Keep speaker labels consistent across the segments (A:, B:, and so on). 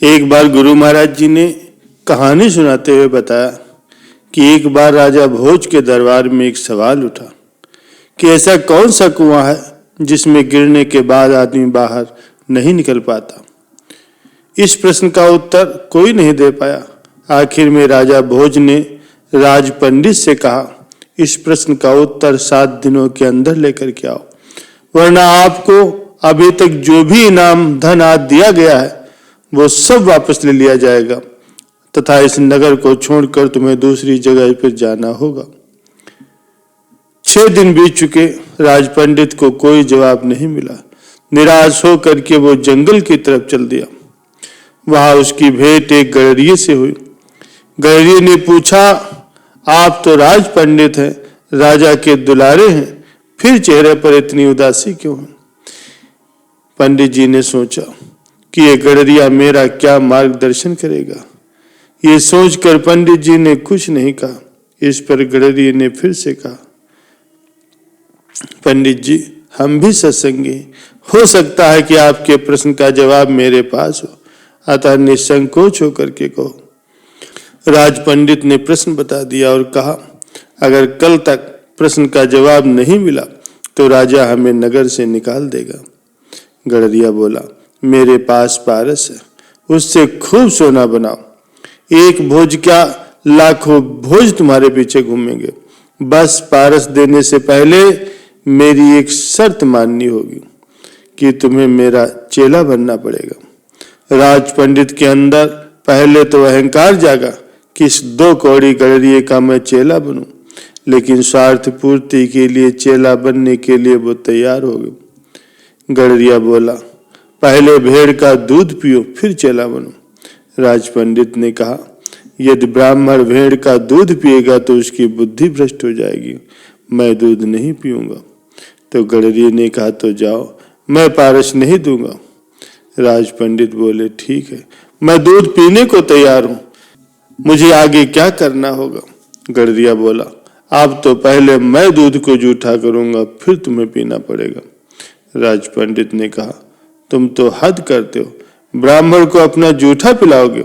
A: एक बार गुरु महाराज जी ने कहानी सुनाते हुए बताया कि एक बार राजा भोज के दरबार में एक सवाल उठा कि ऐसा कौन सा कुआं है जिसमें गिरने के बाद आदमी बाहर नहीं निकल पाता। इस प्रश्न का उत्तर कोई नहीं दे पाया। आखिर में राजा भोज ने राज पंडित से कहा, इस प्रश्न का उत्तर 7 दिनों के अंदर लेकर के आओ, वरना आपको अभी तक जो भी इनाम धन आदि दिया गया है वो सब वापस ले लिया जाएगा तथा इस नगर को छोड़कर तुम्हें दूसरी जगह पर जाना होगा। 6 दिन बीत चुके, राज पंडित को कोई जवाब नहीं मिला। निराश होकर के वो जंगल की तरफ चल दिया। वहां उसकी भेंट एक गडरिये से हुई। गडरिये ने पूछा, आप तो राज पंडित हैं, राजा के दुलारे हैं, फिर चेहरे पर इतनी उदासी क्यों है? पंडित जी ने सोचा कि ये गडरिया मेरा क्या मार्गदर्शन करेगा। ये सोचकर पंडित जी ने कुछ नहीं कहा। इस पर गडरिये ने फिर से कहा, पंडित जी, हम भी सत्संगी, हो सकता है कि आपके प्रश्न का जवाब मेरे पास हो, अतः निसंकोच होकर के कहो। राज पंडित ने प्रश्न बता दिया और कहा, अगर कल तक प्रश्न का जवाब नहीं मिला तो राजा हमें नगर से निकाल देगा। गडरिया बोला, मेरे पास पारस है, उससे खूब सोना बनाओ। एक भोज क्या, लाखों भोज तुम्हारे पीछे घूमेंगे। बस पारस देने से पहले मेरी एक शर्त माननी होगी कि तुम्हें मेरा चेला बनना पड़ेगा। राज पंडित के अंदर पहले तो अहंकार जागा कि इस 2 कौड़ी गडरिये का मैं चेला बनूं, लेकिन स्वार्थ पूर्ति के लिए चेला बनने के लिए वो तैयार हो गए। गडरिया बोला, पहले भेड़ का दूध पियो फिर चेला बनो। राज पंडित ने कहा, यदि ब्राह्मण भेड़ का दूध पिएगा तो उसकी बुद्धि भ्रष्ट हो जाएगी, मैं दूध नहीं पीऊंगा। तो गडरिये ने कहा, तो जाओ, मैं पारस नहीं दूंगा। राज पंडित बोले, ठीक है, मैं दूध पीने को तैयार हूं, मुझे आगे क्या करना होगा? गडरिया बोला, अब तो पहले मैं दूध को जूठा करूंगा, फिर तुम्हें पीना पड़ेगा। राज पंडित ने कहा, तुम तो हद करते हो, ब्राह्मण को अपना जूठा पिलाओगे?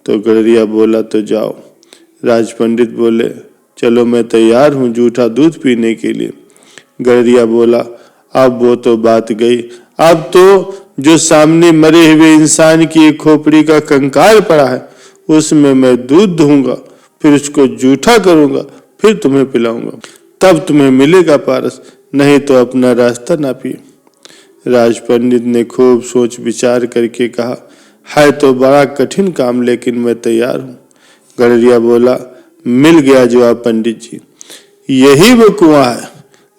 A: तो गडरिया बोला, तो जाओ। राज पंडित बोले, चलो मैं तैयार हूं जूठा दूध पीने के लिए। गडरिया बोला, अब वो तो बात गई, अब तो जो सामने मरे हुए इंसान की एक खोपड़ी का कंकाल पड़ा है उसमें मैं दूध दूंगा, फिर उसको जूठा करूंगा, फिर तुम्हें पिलाऊंगा, तब तुम्हें मिलेगा पारस, नहीं तो अपना रास्ता ना पिए। राज पंडित ने खूब सोच विचार करके कहा, है तो बड़ा कठिन काम, लेकिन मैं तैयार हूं। गडरिया बोला, मिल गया जवाब पंडित जी, यही वो कुआं है,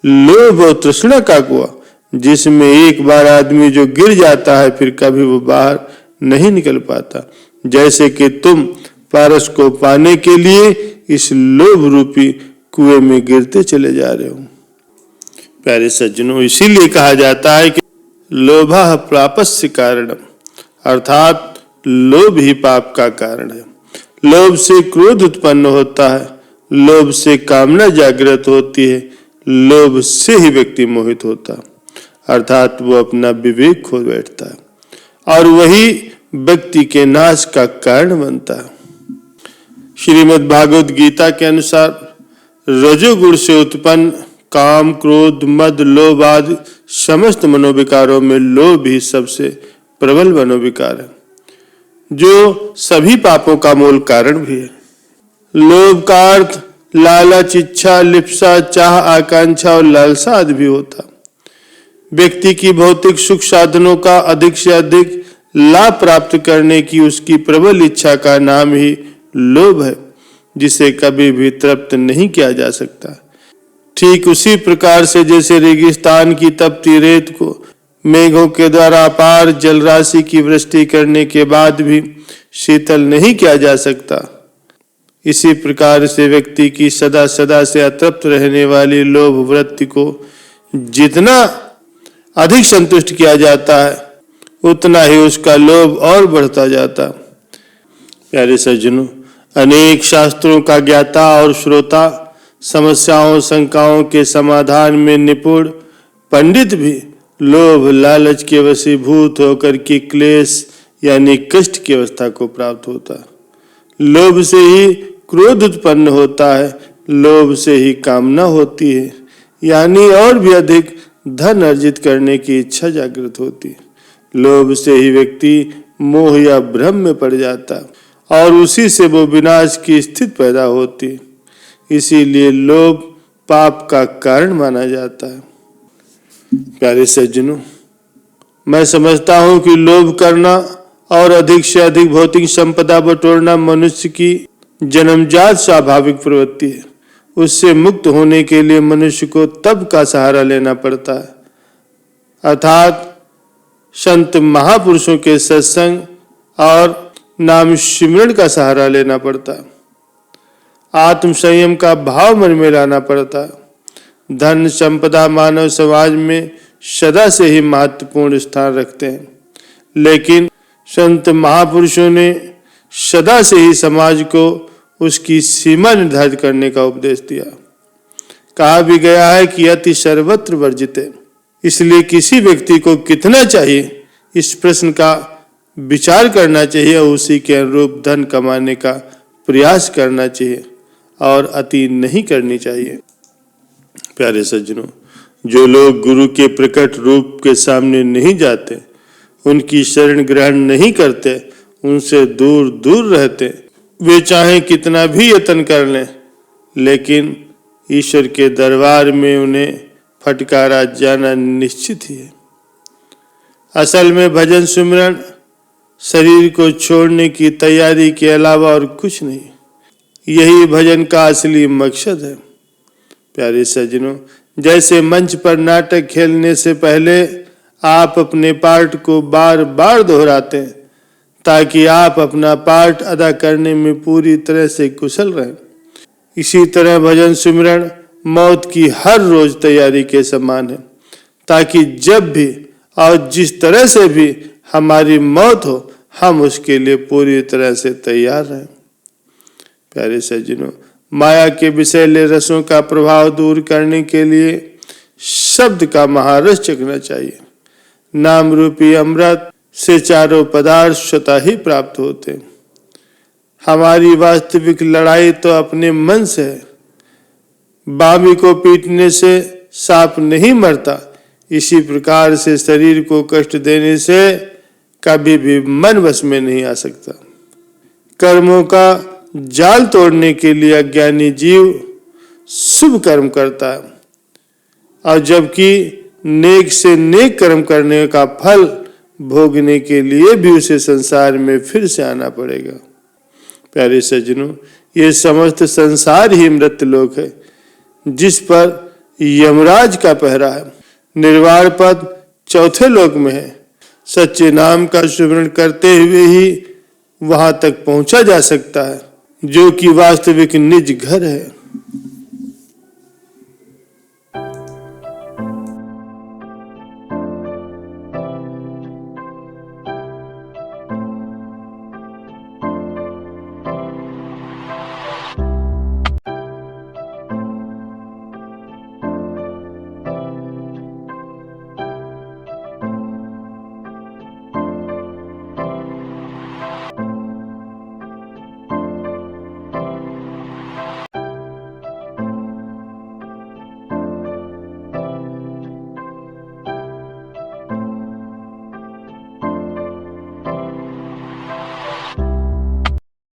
A: लोभ और तृष्णा का कुआं, जिसमें एक बार आदमी जो गिर जाता है फिर कभी वो बाहर नहीं निकल पाता। जैसे कि तुम पारस को पाने के लिए इस लोभ रूपी कुएं में गिरते चले जा रहे हो। प्यारे सज्जनों, इसीलिए कहा जाता है कि लोभः पापस्य कारणम, अर्थात लोभ ही पाप का कारण है। लोभ से क्रोध उत्पन्न होता है, लोभ से कामना जागृत होती है, लोभ से ही व्यक्ति मोहित होता है, अर्थात वो अपना विवेक खो बैठता है और वही व्यक्ति के नाश का कारण बनता है। श्रीमद् भागवत गीता के अनुसार रजोगुण से उत्पन्न काम, क्रोध, मद, लोभ आदि समस्त मनोविकारों में लोभ ही सबसे प्रबल मनोविकार है, जो सभी पापों का मूल कारण भी है। लोभ का अर्थ लालच, इच्छा, लिप्सा, चाह, आकांक्षा और लालसा आदि भी होता। व्यक्ति की भौतिक सुख साधनों का अधिक से अधिक लाभ प्राप्त करने की उसकी प्रबल इच्छा का नाम ही लोभ है, जिसे कभी भी तृप्त नहीं किया जा सकता। ठीक उसी प्रकार से जैसे रेगिस्तान की तपती रेत को मेघों के द्वारा अपार जल राशि की वृष्टि करने के बाद भी शीतल नहीं किया जा सकता, इसी प्रकार से व्यक्ति की सदा सदा से अतृप्त रहने वाली लोभ वृत्ति को जितना अधिक संतुष्ट किया जाता है उतना ही उसका लोभ और बढ़ता जाता। प्यारे सज्जनों, अनेक शास्त्रों का ज्ञाता और श्रोता, समस्याओं शंकाओं के समाधान में निपुण पंडित भी लोभ लालच के वशीभूत होकर के क्लेश यानी कष्ट की अवस्था को प्राप्त होता है। लोभ से ही क्रोध उत्पन्न होता है, लोभ से ही कामना होती है, यानी और भी अधिक धन अर्जित करने की इच्छा जागृत होती है। लोभ से ही व्यक्ति मोह या भ्रम में पड़ जाता है और उसी से वो विनाश की स्थिति पैदा होती है। इसीलिए लोभ पाप का कारण माना जाता है। प्यारे सज्जनों, मैं समझता हूं कि लोभ करना और अधिक से अधिक भौतिक संपदा बटोरना मनुष्य की जन्मजात स्वाभाविक प्रवृत्ति है। उससे मुक्त होने के लिए मनुष्य को तप का सहारा लेना पड़ता है, अर्थात संत महापुरुषों के सत्संग और नाम सिमरन का सहारा लेना पड़ता है। आत्म संयम का भाव मन में लाना पड़ता है। धन संपदा मानव समाज में सदा से ही महत्वपूर्ण स्थान रखते हैं, लेकिन संत महापुरुषों ने सदा से ही समाज को उसकी सीमा निर्धारित करने का उपदेश दिया। कहा भी गया है कि अति सर्वत्र वर्जित है। इसलिए किसी व्यक्ति को कितना चाहिए, इस प्रश्न का विचार करना चाहिए और उसी के अनुरूप धन कमाने का प्रयास करना चाहिए और अति नहीं करनी चाहिए। प्यारे सज्जनों, जो लोग गुरु के प्रकट रूप के सामने नहीं जाते, उनकी शरण ग्रहण नहीं करते, उनसे दूर दूर रहते, वे चाहे कितना भी यत्न कर लें, लेकिन ईश्वर के दरबार में उन्हें फटकारा जाना निश्चित ही है। असल में भजन सुमिरन शरीर को छोड़ने की तैयारी के अलावा और कुछ नहीं। यही भजन का असली मकसद है। प्यारे सज्जनों, जैसे मंच पर नाटक खेलने से पहले आप अपने पार्ट को बार बार दोहराते हैं ताकि आप अपना पार्ट अदा करने में पूरी तरह से कुशल रहें, इसी तरह भजन सुमिरन मौत की हर रोज तैयारी के समान है, ताकि जब भी और जिस तरह से भी हमारी मौत हो, हम उसके लिए पूरी तरह से तैयार रहें। प्यारे सज्जनों, माया के विषैले रसों का प्रभाव दूर करने के लिए शब्द का महारस चखना चाहिए। नाम रूपी अमृत से चारों पदार्थ स्वतः ही प्राप्त होते हैं। हमारी वास्तविक लड़ाई तो अपने मन से है। बामी को पीटने से सांप नहीं मरता, इसी प्रकार से शरीर को कष्ट देने से कभी भी मन वश में नहीं आ सकता। कर्मों का जाल तोड़ने के लिए अज्ञानी जीव शुभ कर्म करता है, और जबकि नेक से नेक कर्म करने का फल भोगने के लिए भी उसे संसार में फिर से आना पड़ेगा। प्यारे सज्जनों, ये समस्त संसार ही मृत्युलोक है, जिस पर यमराज का पहरा है। निर्वाण पद चौथे लोक में है। सच्चे नाम का सुमिरन करते हुए ही वहां तक पहुंचा जा सकता है, जो कि वास्तविक निज घर है।